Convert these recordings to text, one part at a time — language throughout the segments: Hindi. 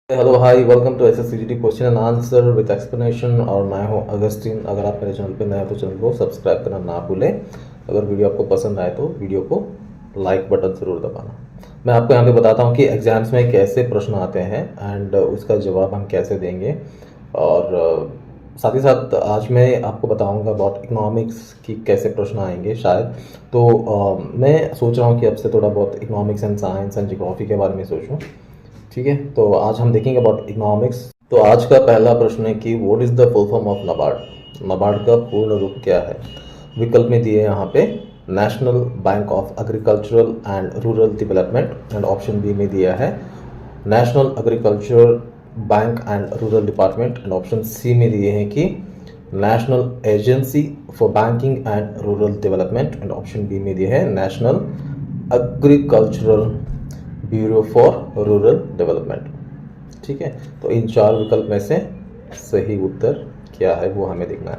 Hello hi welcome to SSC GT question and answer with explanation. और मैं हूं अगस्टिन। अगर आप मेरे चैनल पे नए हैं तो चैनल को सब्सक्राइब करना ना भूलें। अगर वीडियो आपको पसंद आए तो वीडियो को लाइक बटन ज़रूर दबाना। मैं आपको यहाँ पे बताता हूँ कि एग्जाम्स में कैसे प्रश्न आते हैं एंड उसका जवाब हम कैसे देंगे। और साथ ही साथ आज मैं आपको बताऊंगा अबाउट इकोनॉमिक्स की कैसे प्रश्न आएंगे शायद। तो मैं सोच रहा हूँ कि अब से थोड़ा बहुत economics and science and geography के बारे में सोचूं। ठीक है, तो आज हम देखेंगे अबाउट इकोनॉमिक्स। तो आज का पहला प्रश्न है कि what is the full form of NABARD. NABARD का पूर्ण रूप क्या है। विकल्प में दिए यहाँ पे national bank of agricultural and rural development and option B में दिया है national agricultural bank and rural department and option C में दिए हैं कि national agency for banking and rural development and option B में दिए है national agricultural bureau for rural development. ठीक है, तो इन चार विकल्प में से सही उत्तर क्या है वो हमें देखना है।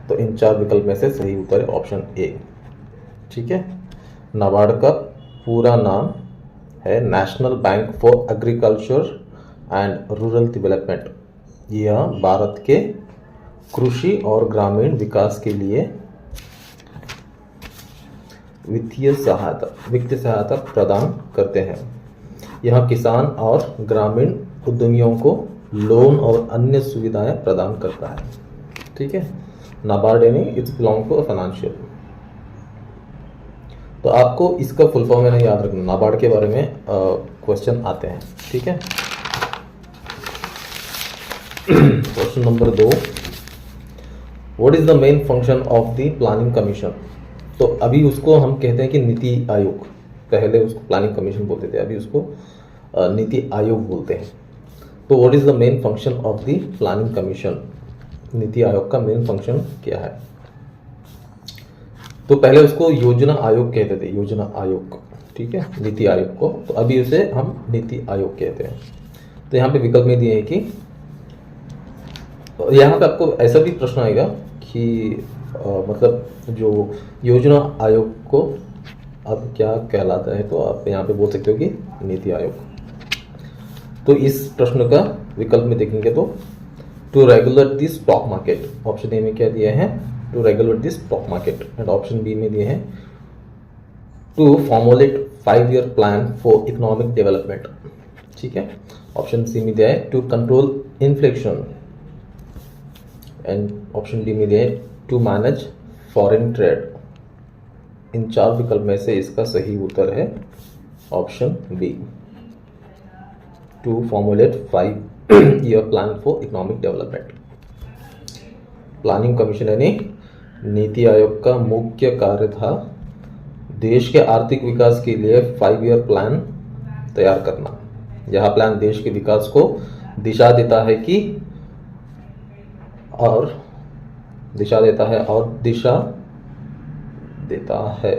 तो इन चार विकल्प में से सही उत्तर है ऑप्शन ए। ठीक है, नाबार्ड का पूरा नाम है national bank for agriculture and rural development. यह भारत के कृषि और ग्रामीण विकास के लिए वित्तीय सहायता प्रदान करते हैं। यह किसान और ग्रामीण उद्यमियों को लोन और अन्य सुविधाएं प्रदान करता है। ठीक है, नाबार्ड यानी इट्स बिलोंग टू फाइनेंशियल। तो आपको इसका फुल फॉर्म है ना याद रखना। नाबार्ड के बारे में क्वेश्चन आते हैं। ठीक है, question number 2, what is the main function of the planning commission. तो अभी उसको हम कहते हैं कि नीति आयोग। पहले उसको प्लानिंग कमीशन बोलते थे, अभी उसको नीति आयोग बोलते हैं। तो what is the main function of the planning commission. NITI Aayog का मेन फंक्शन क्या है। तो पहले उसको योजना आयोग कहते थे, योजना आयोग। ठीक है, नीति आयोग को। तो अभी उसे हम नीति आयोग कहते हैं। तो यहाँ पे विकल्प में दिए हैं कि यहाँ पे आपको ऐसा भी प्रश्न आएगा कि मतलब जो योजना आयोग को अब क्या कहलाता है। तो आप यहाँ पे बोल सकते हो कि नीति आयोग। तो इस प्रश्न का विकल्प में देखेंगे तो to regulate the stock market. Option A में क्या दिया है, to regulate the stock market and option B में दिए हैं to formulate 5-year plan for economic development. ठीक है, ऑप्शन सी में दिया है to control inflation and option D में दिया है टू मैनेज फॉरेन ट्रेड। इन चार विकल्प में से इसका सही उत्तर है option B, to formulate 5-year plan for economic development. Planning commission यानी नीति आयोग का मुख्य कार्य था देश के आर्थिक विकास के लिए 5-year प्लान तैयार करना। यह प्लान देश के विकास को दिशा देता है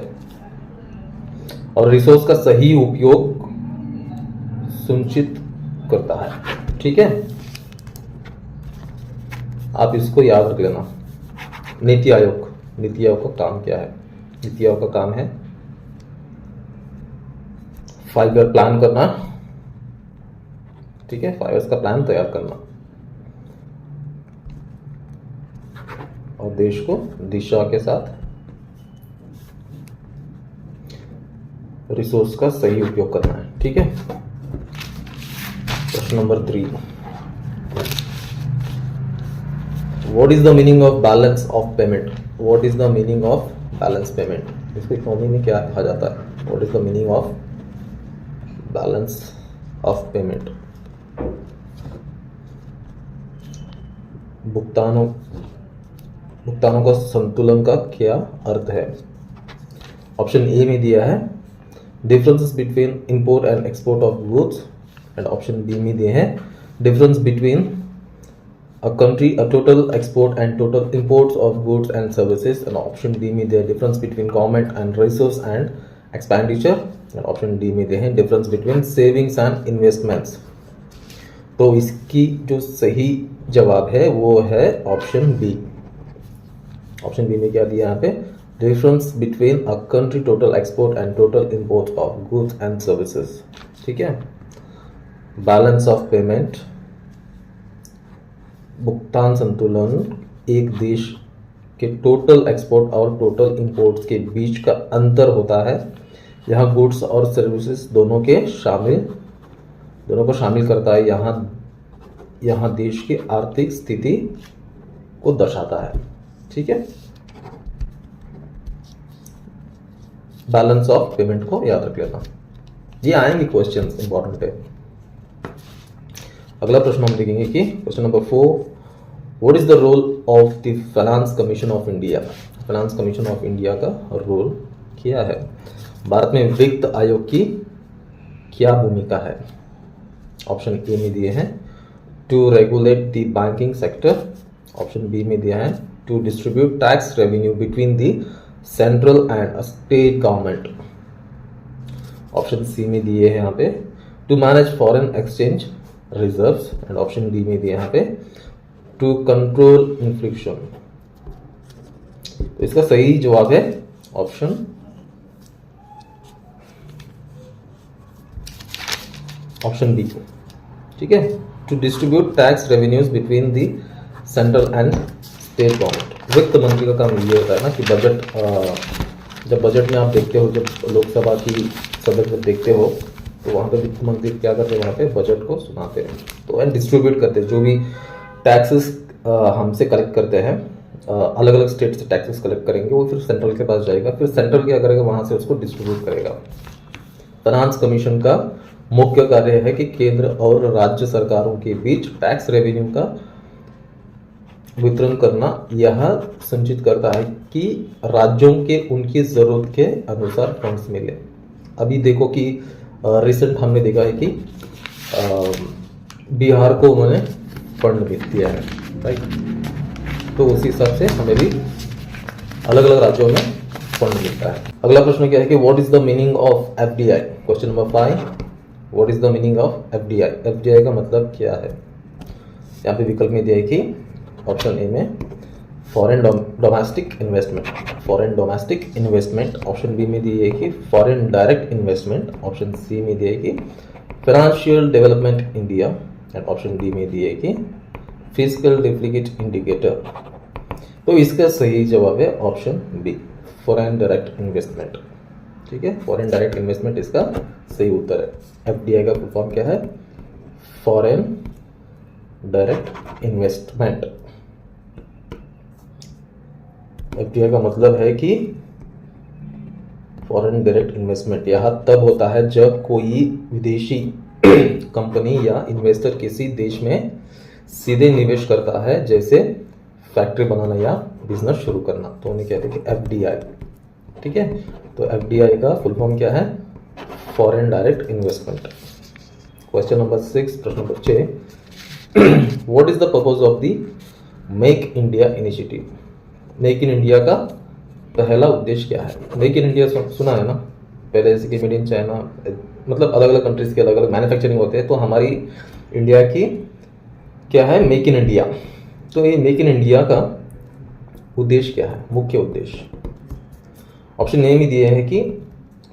और रिसोर्स का सही उपयोग सुनिश्चित करता है। ठीक है, आप इसको याद रख लेना। नीति आयोग का काम क्या है। नीति आयोग का काम है 5-year प्लान करना। ठीक है, 5 years का प्लान तैयार करना और देश को दिशा के साथ रिसोर्स का सही उपयोग करना है। ठीक है, question number 3, what is the meaning of balance of payment. What is the meaning of balance payment. इसको इकोनॉमी में क्या कहा जाता है। What is the meaning of balance of payment. भुगतानों का संतुलन का क्या अर्थ है। ऑप्शन ए में दिया है differences between import and export of goods and option B में दिए हैं difference between a country a total export and total imports of goods and services and option B में दिया difference between government and resource and expenditure and option D में दिए हैं difference between savings and investments. तो इसकी जो सही जवाब है वो है ऑप्शन बी। ऑप्शन बी में क्या दिया यहाँ पे, difference between a country total export and total import of goods and services. ठीक है, बैलेंस ऑफ पेमेंट भुगतान संतुलन एक देश के टोटल एक्सपोर्ट और टोटल इंपोर्ट्स के बीच का अंतर होता है। यह गुड्स और सर्विसेज दोनों को शामिल करता है। यहाँ देश की आर्थिक स्थिति को दर्शाता है। ठीक है, बैलेंस ऑफ पेमेंट को याद रख लेना, ये आएंगे क्वेश्चंस, इंपॉर्टेंट है। अगला प्रश्न हम देखेंगे कि question number 4, what is the role of the finance commission of India. Finance commission of India का रोल क्या है? भारत में वित्त आयोग की क्या भूमिका है? ऑप्शन ए में दिए हैं to regulate the banking sector, option B में दिया है to distribute tax revenue between the central and state government, option C में दिए हैं यहाँ पे to manage foreign exchange reserves, and option D में दिया यहाँ पे टू कंट्रोल इन्फ्लेशन। तो इसका सही जवाब है ऑप्शन बी। ठीक है, to distribute tax revenues between the central and state government. वित्त मंत्री का काम ये होता है ना कि जब बजट में आप देखते हो, जब लोकसभा की सदस्य देखते हो, तो वहाँ पे वित्त मंत्री क्या करते हैं, वहाँ पे बजट को सुनाते हैं तो एंड डिस्ट्रीब्यूट करते हैं। जो भी टैक्सेस हमसे कलेक्ट करते हैं, अलग अलग स्टेट से टैक्सेस कलेक्ट करेंगे, वो फिर सेंट्रल के पास जाएगा, फिर सेंट्रल क्या करेगा, वहाँ से उसको डिस्ट्रीब्यूट करेगा। फाइनेंस कमीशन का मुख्य कार्य है कि केंद्र और राज्य सरकारों के बीच टैक्स रेवेन्यू का वितरण करना। यह सुनिश्चित करता है कि राज्यों के उनकी जरूरत के अनुसार फंड्स मिले। अभी देखो कि रिसेंट हमने देखा है कि बिहार को उन्होंने फंड दिया है, राइट। तो उसी हिसाब से हमें भी अलग अलग राज्यों में फंड मिलता है। अगला प्रश्न क्या है कि what is the meaning of FDI. Question number 5, what is the meaning of FDI. FDI का मतलब क्या है? यहाँ पे विकल्प में दिया है कि ऑप्शन ए में foreign domestic investment, foreign domestic investment, option B में दिए है कि foreign direct investment, option C में दिया है कि financial development India, and option D में दिए है कि फिजिकल डुप्लीकेट इंडिकेटर। तो इसका सही जवाब है option B, foreign direct investment. ठीक है, फॉरेन डायरेक्ट इन्वेस्टमेंट इसका सही उत्तर है। एफडीआई का फुल फॉर्म क्या है? Foreign direct investment. एफडीआई का मतलब है कि फॉरेन डायरेक्ट इन्वेस्टमेंट। यह तब होता है जब कोई विदेशी कंपनी या इन्वेस्टर किसी देश में सीधे निवेश करता है, जैसे फैक्ट्री बनाना या बिजनेस शुरू करना, तो उन्हें कहते हैं कि एफडीआई। ठीक है, तो एफडीआई का फुल फॉर्म क्या है? Foreign direct investment. Question number 6, प्रश्न number 6, what is the purpose of the make India initiative. Make in India का पहला उद्देश्य क्या है? मेक इन इंडिया सुना है ना, पहले जैसे कि मेड इन चाइना, मतलब अलग अलग कंट्रीज के अलग अलग मैन्युफैक्चरिंग होते हैं, तो हमारी इंडिया की क्या है? Make in India. तो ये मेक इन इंडिया का उद्देश्य क्या है, मुख्य उद्देश्य? ऑप्शन ए में दिए हैं कि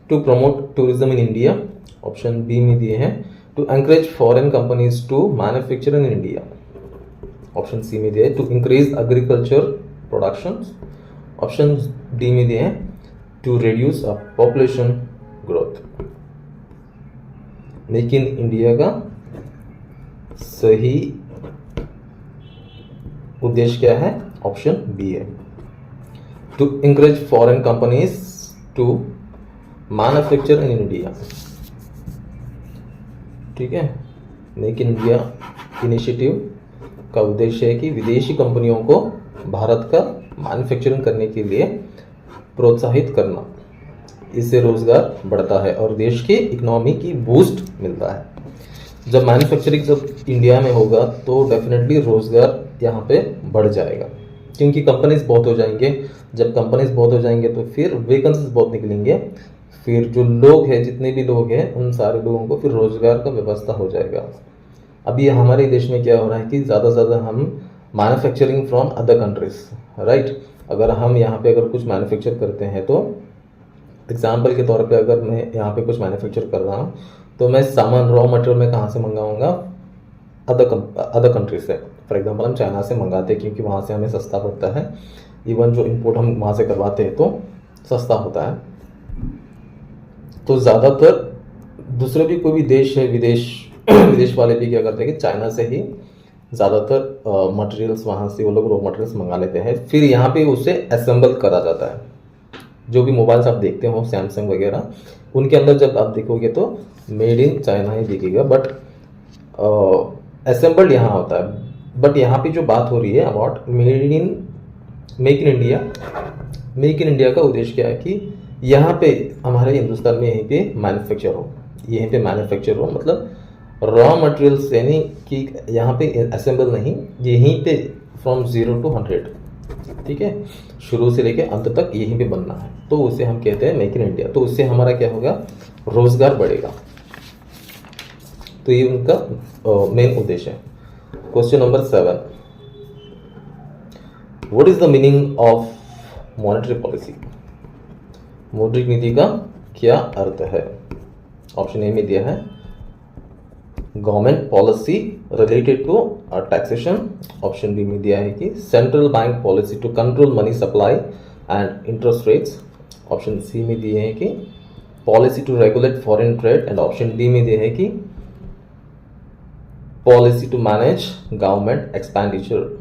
to promote tourism in India, option B में दिए हैं to encourage foreign companies to manufacture in India, option C में दिए है to increase agriculture production, option D में दिए हैं to reduce population growth. Make in India का सही उद्देश्य क्या है? ऑप्शन बी है, to encourage foreign companies to manufacture in India. ठीक है, मेक इन इंडिया इनिशिएटिव का उद्देश्य है कि विदेशी कंपनियों को भारत का मैन्युफैक्चरिंग करने के लिए प्रोत्साहित करना। इससे रोजगार बढ़ता है और देश की इकोनॉमी की बूस्ट मिलता है। जब मैन्युफैक्चरिंग जब इंडिया में होगा तो डेफिनेटली रोजगार यहाँ पे बढ़ जाएगा, क्योंकि कंपनीज बहुत हो जाएंगे। जब कंपनीज बहुत हो जाएंगे तो फिर वैकेंसीज बहुत निकलेंगे, फिर जो लोग हैं, जितने भी लोग हैं, उन सारे लोगों को फिर रोजगार का व्यवस्था हो जाएगा। अभी हमारे देश में क्या हो रहा है कि ज़्यादा से ज़्यादा हम manufacturing from other countries, right. अगर हम यहाँ पे अगर कुछ मैन्युफैक्चर करते हैं तो एग्जाम्पल के तौर पे अगर मैं यहाँ पे कुछ मैन्युफैक्चर कर रहा हूँ तो मैं सामान रॉ मटेरियल में कहाँ से मंगाऊंगा? अदर कंट्री से। फॉर एग्जांपल हम चाइना से मंगाते हैं क्योंकि वहाँ से हमें सस्ता पड़ता है, इवन जो इंपोर्ट हम वहाँ से करवाते हैं तो सस्ता होता है। तो ज़्यादातर दूसरे भी कोई भी देश है, विदेश वाले भी क्या करते हैं कि चाइना से ही ज़्यादातर मटेरियल्स वहाँ से वो लोग रॉ मटेरियल्स मंगा लेते हैं, फिर यहाँ पे उसे असेंबल करा जाता है। जो भी मोबाइल्स आप देखते हो सैमसंग वगैरह, उनके अंदर जब आप देखोगे तो मेड इन चाइना ही दिखेगा, बट असेंबल्ड यहाँ होता है। बट यहाँ पे जो बात हो रही है about make in India, make in India का उद्देश्य क्या है कि यहाँ पे हमारे हिंदुस्तान में यहीं पे मैन्युफैक्चर हो, यहीं पे मैन्युफैक्चर हो, मतलब रॉ मटेरियल्स यानी कि यहाँ पे असेंबल नहीं, यहीं पे फ्रॉम 0 to 100, ठीक है, शुरू से लेके अंत तक यहीं पे बनना है, तो उसे हम कहते हैं मेक इन इंडिया। तो उससे हमारा क्या होगा, रोजगार बढ़ेगा। तो ये उनका मेन उद्देश्य है। Question number 7, what is the meaning of monetary policy? मौद्रिक नीति का क्या अर्थ है? ऑप्शन ए में दिया है government policy related to taxation. Option B में दिया है कि central bank policy to control money supply and interest rates. Option C में दिए हैं कि policy to regulate foreign trade, and option D में दिया है कि policy to manage government expenditure.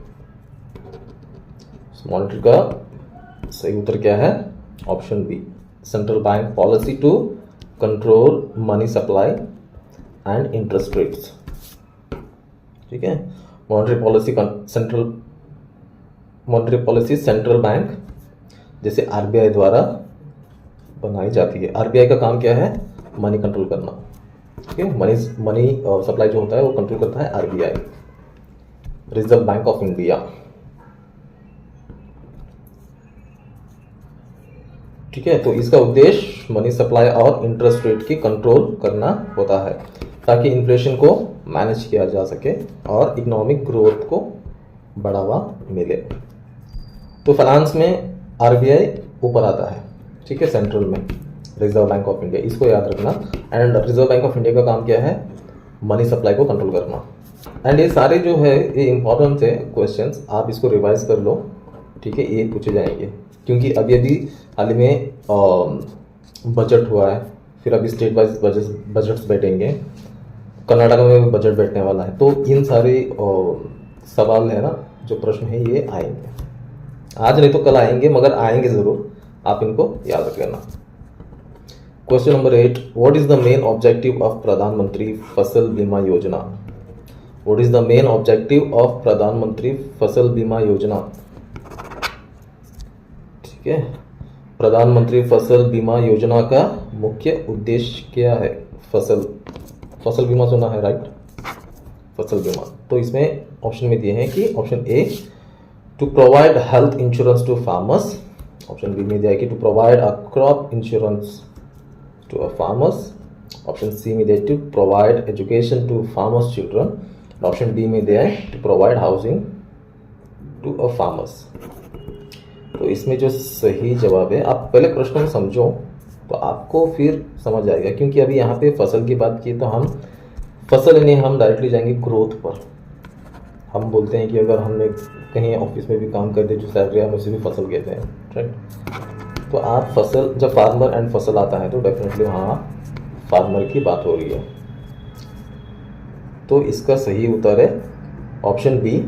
Monetary का सही उत्तर क्या है? Option B, central bank policy to control money supply and interest rates, ठीक है। मॉनेटरी पॉलिसी सेंट्रल बैंक जैसे आरबीआई द्वारा बनाई जाती है। आरबीआई का काम क्या है? मनी कंट्रोल करना, ठीक है। मनी सप्लाई जो होता है वो कंट्रोल करता है RBI, reserve bank of India, ठीक है। तो इसका उद्देश्य मनी सप्लाई और इंटरेस्ट रेट की कंट्रोल करना होता है ताकि इन्फ्लेशन को मैनेज किया जा सके और इकोनॉमिक ग्रोथ को बढ़ावा मिले। तो फाइनेंस में आरबीआई ऊपर आता है, ठीक है, सेंट्रल में रिजर्व बैंक ऑफ इंडिया, इसको याद रखना। And reserve bank of India का काम क्या है? मनी सप्लाई को कंट्रोल करना। एंड ये सारे जो है ये इंपॉर्टेंट है क्वेश्चंस, आप इसको रिवाइज कर लो, ठीक है, ये पूछे जाएंगे क्योंकि अभी हाल ही में बजट हुआ है, फिर अभी स्टेट वाइज बजट्स बैठेंगे, कर्नाटक में बजट बैठने वाला है, तो इन सारे सवाल है ना, जो प्रश्न है ये आएंगे, आज नहीं तो कल आएंगे, मगर आएंगे ज़रूर, आप इनको याद रख लेना। Question number 8, what is the main objective of प्रधानमंत्री फसल बीमा योजना? What is the main objective of प्रधानमंत्री फसल बीमा योजना? ठीक है, प्रधानमंत्री फसल बीमा योजना का मुख्य उद्देश्य क्या है? फसल बीमा सुना है, राइट? फसल बीमा, तो इसमें ऑप्शन में दिए हैं कि option A to provide health insurance to farmers, option B में दिया है कि to provide a crop insurance to a farmers, option C में दिया है to provide education to farmers children, option D में दिया है to provide housing to a farmers. तो इसमें जो सही जवाब है, आप पहले प्रश्न में समझो तो आपको फिर समझ आएगा, क्योंकि अभी यहाँ पे फसल की बात की तो हम फसल नहीं, हम डायरेक्टली जाएंगे ग्रोथ पर। हम बोलते हैं कि अगर हमने कहीं ऑफिस में भी काम कर दिया, जो सैलरी है हम उसे भी फसल कहते हैं, राइट? तो आप फसल, जब फार्मर एंड फसल आता है तो डेफिनेटली वहाँ फार्मर की बात हो रही है। तो इसका सही उत्तर है option B,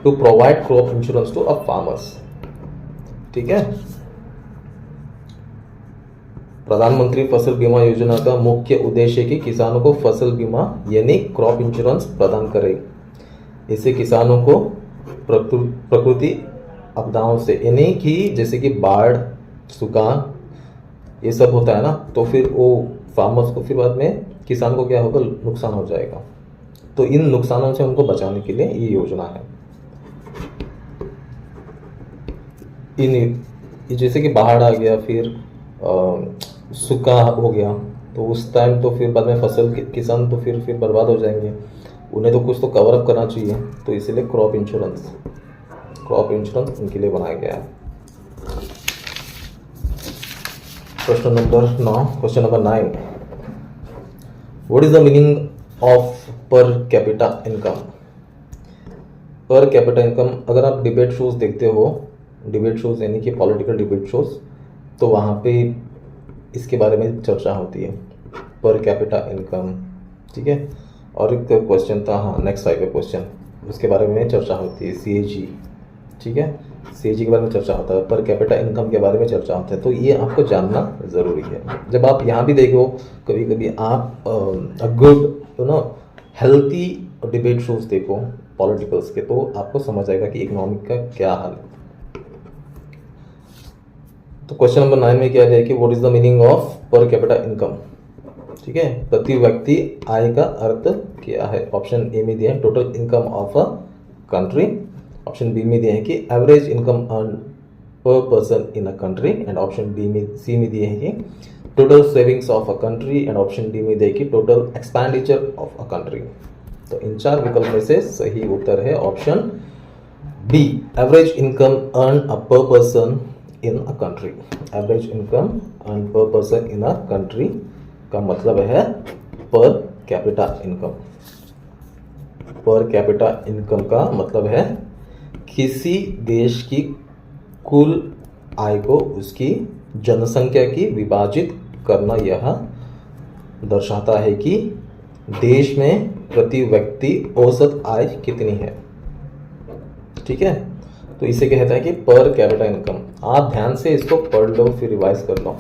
to provide crop insurance to a farmers, ठीक है। प्रधानमंत्री फसल बीमा योजना का मुख्य उद्देश्य है कि किसानों को फसल बीमा यानी क्रॉप इंश्योरेंस प्रदान करे। इससे किसानों को प्रकृति आपदाओं से, यानी कि जैसे कि बाढ़, सूखा, ये सब होता है ना, तो फिर वो फार्मर्स को फिर बाद में किसान को क्या होगा, नुकसान हो जाएगा। तो इन नुकसानों से उनको बचाने के लिए ये योजना है। जैसे कि बाढ़ आ गया, फिर सूखा हो गया, तो उस टाइम तो फिर बाद में फसल किसान तो फिर बर्बाद हो जाएंगे, उन्हें तो कुछ तो कवर अप करना चाहिए। तो इसीलिए क्रॉप इंश्योरेंस उनके लिए बनाया गया है। Question number 9, what is the meaning of per capita income. Per capita income, अगर आप डिबेट शोज देखते हो, डिबेट शोज यानी कि पॉलिटिकल डिबेट शोज, तो वहाँ पे इसके बारे में चर्चा होती है, पर कैपिटा इनकम। ठीक है, और एक क्वेश्चन था, हाँ नेक्स्ट टाइप का क्वेश्चन, उसके बारे में चर्चा होती है, सीएजी। ठीक है, सीएजी के बारे में चर्चा होता है, पर कैपिटा इनकम के बारे में चर्चा होता है। तो ये आपको जानना ज़रूरी है। जब आप यहाँ भी देखो, कभी कभी आप गुड हेल्थी डिबेट शोज देखो पॉलिटिकल्स के, तो आपको समझ आएगा कि इकोनॉमिक का क्या हाल है। तो क्वेश्चन नंबर 9 में क्या है कि what is the meaning of per capita income. ठीक है, प्रति व्यक्ति आय का अर्थ क्या है। ऑप्शन ए में दिया है total income of a country, option B में दिया है कि average income earn per person in a country, and option C में दिए हैं कि total savings of a country, and option D में दिया कि total expenditure of a country. तो इन चार विकल्प में से सही उत्तर है option B, average income earn a per person in a country. Average income earn per person in a country का मतलब है per capita income. Per capita income का मतलब है किसी देश की कुल आय को उसकी जनसंख्या की विभाजित करना। यह दर्शाता है कि देश में प्रति व्यक्ति औसत आय कितनी है। ठीक है, तो इसे कहता है कि पर कैपिटा इनकम। आप ध्यान से इसको पढ़ लो, फिर रिवाइज कर लो।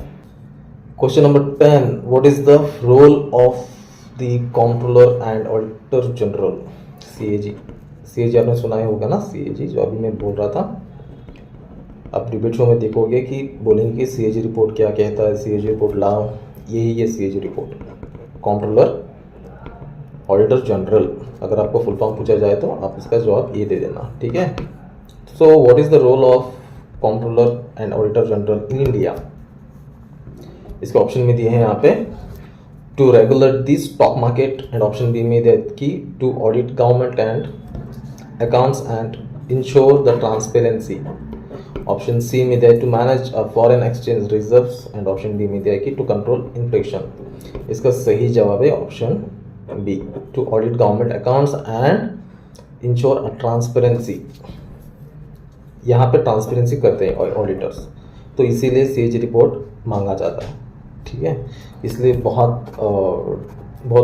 Question number 10, what is the role of the controller and auditor general, CAG. CAG आपने सुना ही होगा ना, सीएजी जो अभी मैं बोल रहा था। आप डिबेट शो में देखोगे कि बोलेंगे कि सीएजी रिपोर्ट क्या कहता है, सीएजी रिपोर्ट लाओ, यही है CAG report, controller auditor general. अगर आपको फुल फॉर्म पूछा जाए तो आप इसका जवाब ये दे देना। ठीक है, so what is the role of controller and auditor general in India. इसके ऑप्शन में दिए हैं यहाँ पे, to regulate the stock market, and option B में दिया कि to audit government and accounts and ensure the transparency. Option C में दिया to manage foreign exchange reserves, and option D में दिया कि टू कंट्रोल इन्फ्लेशन। इसका सही जवाब है option B, to audit government accounts and ensure a transparency. यहाँ पे ट्रांसपेरेंसी करते हैं ऑडिटर्स, तो इसीलिए सीएजी रिपोर्ट मांगा जाता है। ठीक है, इसलिए बहुत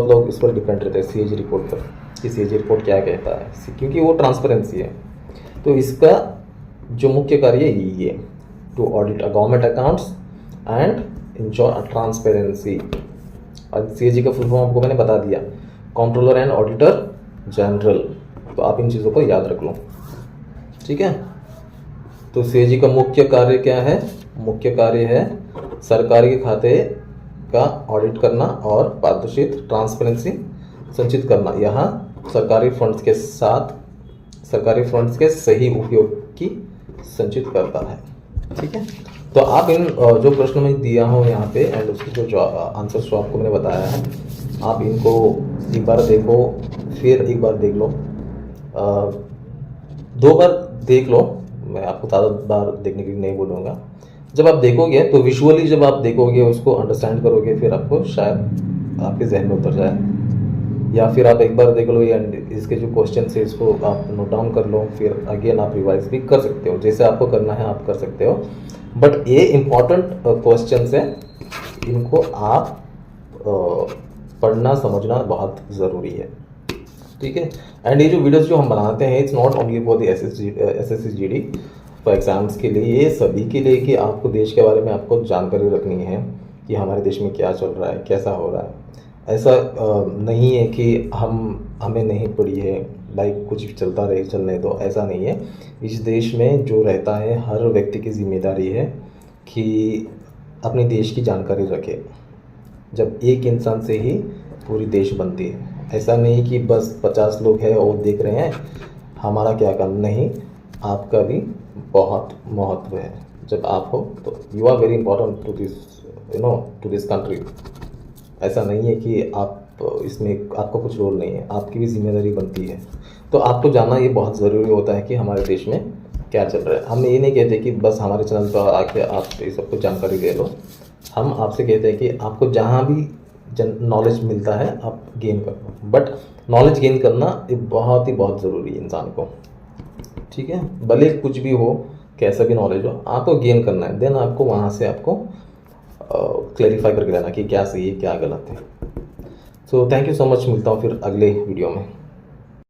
लोग इस पर डिपेंड रहते हैं सीएजी रिपोर्ट पर, कि सीएजी रिपोर्ट क्या कहता है, क्योंकि वो ट्रांसपेरेंसी है। तो इसका जो मुख्य कार्य है यही है, to audit a government accounts and ensure a transparency. और सीएजी का फुल फॉर्म आपको मैंने बता दिया, कंट्रोलर एंड ऑडिटर जनरल। तो आप इन चीज़ों को याद रख लो। ठीक है, तो सीएजी का मुख्य कार्य क्या है। मुख्य कार्य है सरकारी खाते का ऑडिट करना और पारदर्शी ट्रांसपेरेंसी संचित करना। यहाँ सरकारी फंड्स के सही उपयोग की संचित करता है। ठीक है, तो आप इन जो प्रश्न में दिया हो यहाँ पे एंड उसके जो आंसर्स जो आपको मैंने बताया है, आप इनको एक बार देखो, फिर एक बार देख लो, 2 बार देख लो। मैं आपको ज़्यादा बार देखने के लिए नहीं बोलूँगा। जब आप देखोगे तो विजुअली जब आप देखोगे, उसको अंडरस्टैंड करोगे, फिर आपको शायद आपके जहन में उतर जाए, या फिर आप एक बार देख लो एंड इसके जो क्वेश्चन है इसको आप नोट डाउन कर लो, फिर अगेन आप रिवाइज भी कर सकते हो। जैसे आपको करना है आप कर सकते हो, बट ये इम्पॉर्टेंट क्वेश्चन है, इनको आप पढ़ना समझना बहुत ज़रूरी है। ठीक है, एंड ये जो वीडियोस जो हम बनाते हैं, it's not only for the assessee GD for exams के लिए, ये सभी के लिए कि आपको देश के बारे में आपको जानकारी रखनी है कि हमारे देश में क्या चल रहा है, कैसा हो रहा है। ऐसा नहीं है कि हमें नहीं पड़ी है, लाइक कुछ भी चलता रहे, चलने दो, ऐसा नहीं है। इस देश में जो रहता है हर व्यक्ति की जिम्मेदारी है कि अपने देश की जानकारी रखे। जब एक इंसान से ही पूरी देश बनती है, ऐसा नहीं कि बस 50 लोग हैं और देख रहे हैं हमारा क्या काम, नहीं, आपका भी बहुत महत्व है। जब आप हो तो you are very important to this country. ऐसा नहीं है कि आप इसमें आपका कुछ रोल नहीं है, आपकी भी जिम्मेदारी बनती है। तो आपको जानना ये बहुत ज़रूरी होता है कि हमारे देश में क्या चल रहा है। हम ये नहीं कहते कि बस हमारे चैनल पर आके आप ये सब कुछ जानकारी ले लो। हम आपसे कहते हैं कि आपको जहाँ भी नॉलेज मिलता है आप गेन करना, बट नॉलेज गेन करना ये बहुत ज़रूरी है इंसान को, ठीक है। भले कुछ भी हो, कैसा भी नॉलेज हो, आपको गेन करना है, देन आपको वहाँ से आपको क्लैरिफाई करके लेना कि क्या सही है क्या गलत है। So thank you so much, मिलता हूँ फिर अगले वीडियो में।